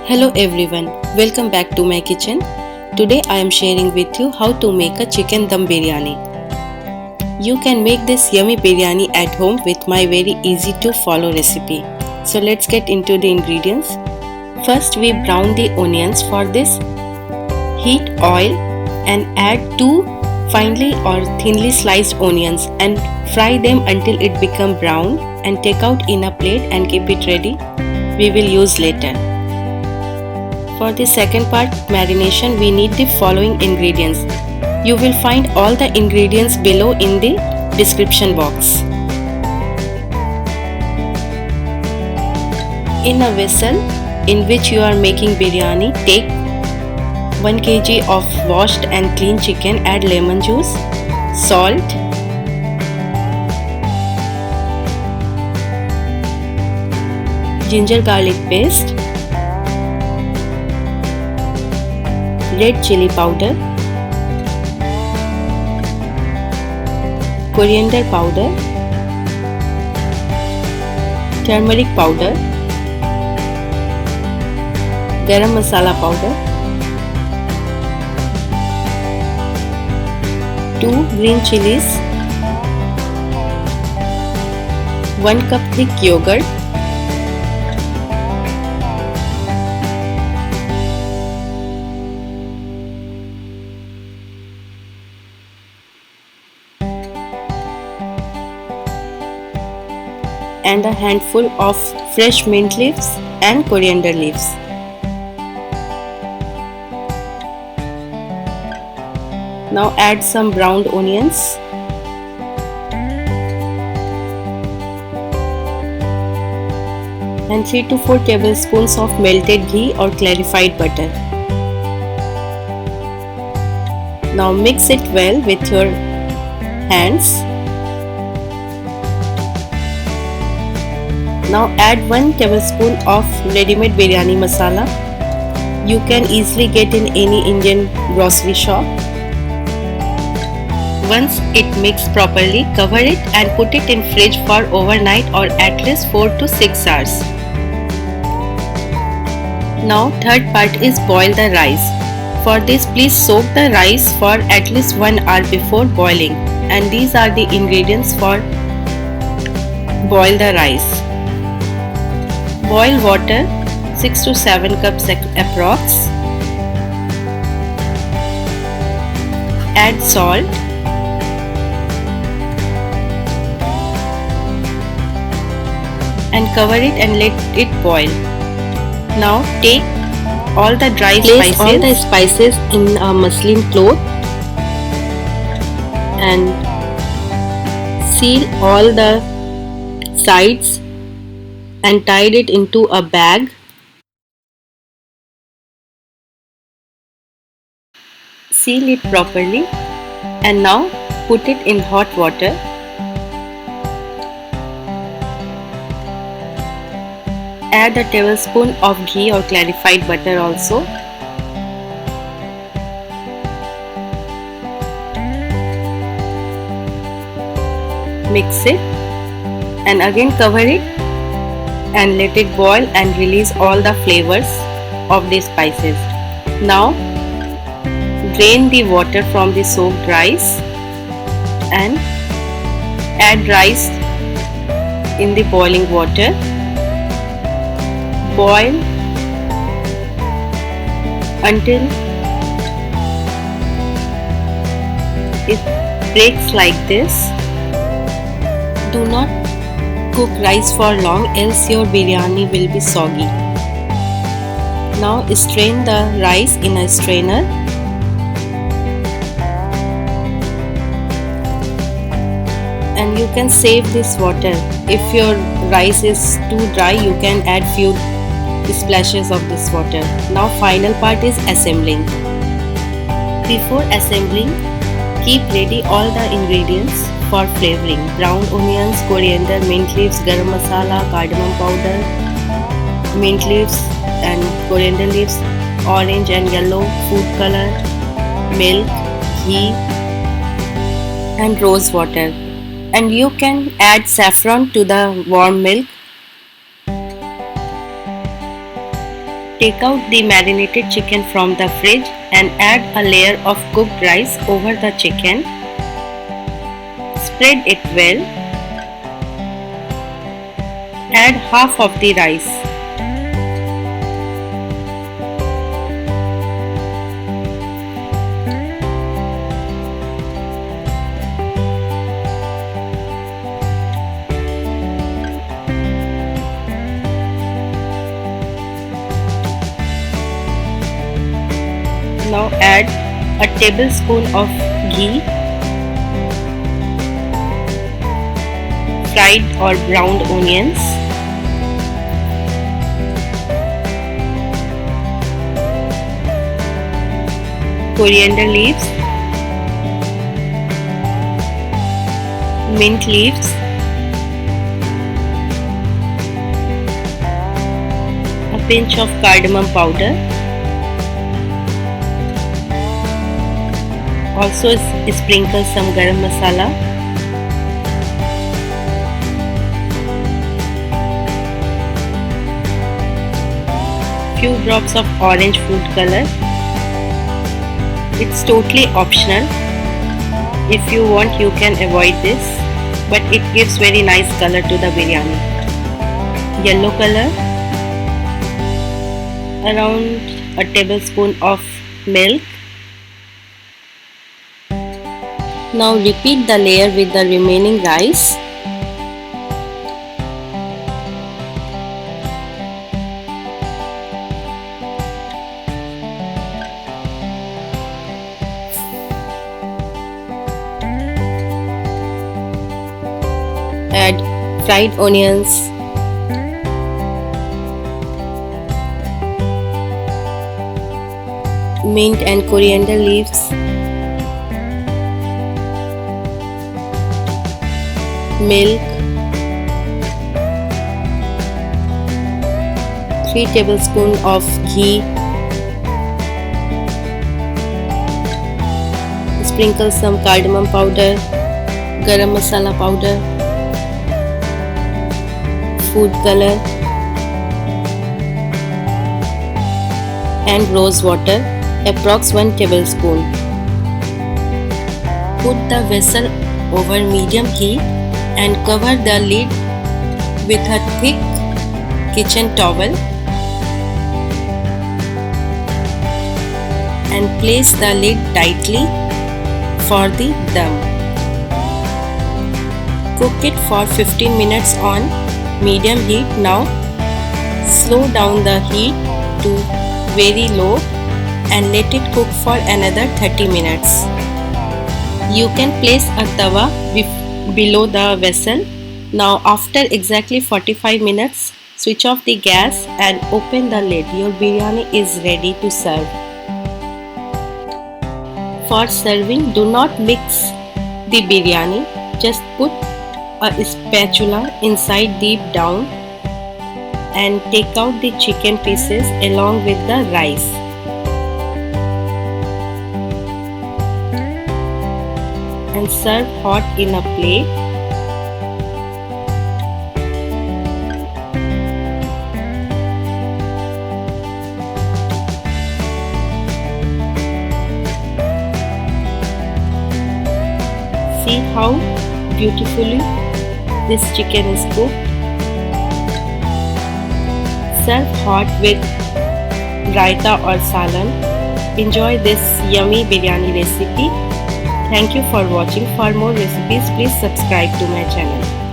Hello everyone, welcome back to my kitchen. Today I am sharing with you how to make a chicken dum biryani. You can make this yummy biryani at home with my very easy to follow recipe. So let's get into the ingredients. First we brown the onions. For this, heat oil and add 2 finely or thinly sliced onions and fry them until it become brown and take out in a plate and keep it ready. We will use later. For the second part, marination, we need the following ingredients. You will find all the ingredients below in the description box. In a vessel in which you are making biryani, take 1 kg of washed and clean chicken, add lemon juice, salt, ginger garlic paste, red chili powder, coriander powder, turmeric powder, garam masala powder, 2 green chilies, 1 cup thick yogurt, and a handful of fresh mint leaves and coriander leaves. Now add some browned onions and 3 to 4 tablespoons of melted ghee or clarified butter. Now mix it well with your hands. Now add 1 tablespoon of ready-made biryani masala. You can easily get in any Indian grocery shop. Once it mixed properly, cover it and put it in fridge for overnight or at least 4 to 6 hours. Now third part is boil the rice. For this, please soak the rice for at least 1 hour before boiling, and these are the ingredients for boil the rice. Boil water 6 to 7 cups approx. Add salt. And cover it and let it boil. Now take all the dry spices. Place all the spices in a muslin cloth and seal all the sides and tied it into a bag. Seal it properly and now put it in hot water. Add a tablespoon of ghee or clarified butter also. Mix it and again cover it and let it boil and release all the flavors of the spices. Now drain the water from the soaked rice and add rice in the boiling water. Boil until it breaks like this. Do not cook rice for long, else your biryani will be soggy. Now strain the rice in a strainer. And you can save this water. If your rice is too dry, you can add few splashes of this water. Now final part is assembling. Before assembling, keep ready all the ingredients for flavoring: brown onions, coriander, mint leaves, garam masala, cardamom powder, mint leaves and coriander leaves, orange and yellow food color, milk, ghee and rose water. And you can add saffron to the warm milk. Take out the marinated chicken from the fridge and add a layer of cooked rice over the chicken. Spread it well. Add half of the rice. Now add a tablespoon of ghee, fried or browned onions, coriander leaves, mint leaves, a pinch of cardamom powder. Also sprinkle some garam masala. Few drops of orange food color. It's totally optional. If you want, you can avoid this, but it gives very nice color to the biryani. Yellow color. Around a tablespoon of milk. Now repeat the layer with the remaining rice. Add fried onions, mint and coriander leaves, milk, 3 tablespoons of ghee, sprinkle some cardamom powder, garam masala powder, food color and rose water, approx 1 tablespoon. Put the vessel over medium heat and cover the lid with a thick kitchen towel and place the lid tightly for the dum. Cook it for 15 minutes on medium heat. Now slow down the heat to very low and let it cook for another 30 minutes. You can place a tawa below the vessel. Now after exactly 45 minutes, switch off the gas and open the lid. Your biryani is ready to serve. For serving, do not mix the biryani. Just put a spatula inside deep down and take out the chicken pieces along with the rice. And serve hot in a plate. See how beautifully this chicken is cooked. Serve hot with raita or salan. Enjoy this yummy biryani recipe. Thank you for watching. For more recipes, please subscribe to my channel.